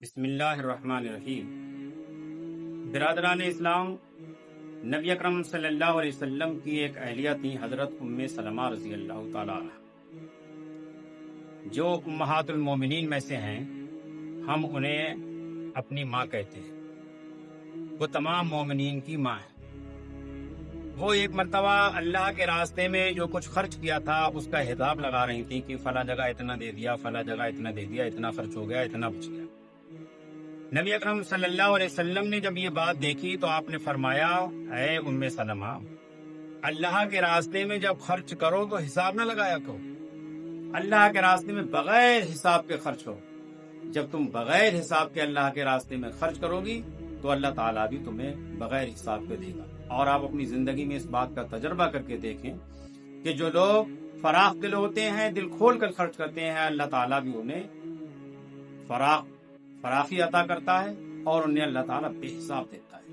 بسم اللہ الرحمن الرحیم۔ برادران اسلام، نبی اکرم صلی اللہ علیہ وسلم کی ایک اہلیہ تھی حضرت ام سلمہ رضی اللہ تعالیٰ عنہ، جو امہات المومنین میں سے ہیں۔ ہم انہیں اپنی ماں کہتے ہیں، وہ تمام مومنین کی ماں ہے۔ وہ ایک مرتبہ اللہ کے راستے میں جو کچھ خرچ کیا تھا اس کا حساب لگا رہی تھی کہ فلاں جگہ اتنا دے دیا، فلاں جگہ اتنا دے دیا، اتنا خرچ ہو گیا، اتنا بچ گیا۔ نبی اکرم صلی اللہ علیہ وسلم نے جب یہ بات دیکھی تو آپ نے فرمایا، اے ام سلمہ، اللہ کے راستے میں جب خرچ کرو تو حساب نہ لگایا کرو۔ اللہ کے راستے میں بغیر حساب کے خرچ ہو۔ جب تم بغیر حساب کے اللہ کے راستے میں خرچ کرو گی تو اللہ تعالیٰ بھی تمہیں بغیر حساب کے دے گا۔ اور آپ اپنی زندگی میں اس بات کا تجربہ کر کے دیکھیں کہ جو لوگ فراخ دل ہوتے ہیں، دل کھول کر خرچ کرتے ہیں، اللہ تعالیٰ بھی انہیں فراخی عطا کرتا ہے اور انہیں اللہ تعالیٰ بے حساب دیتا ہے۔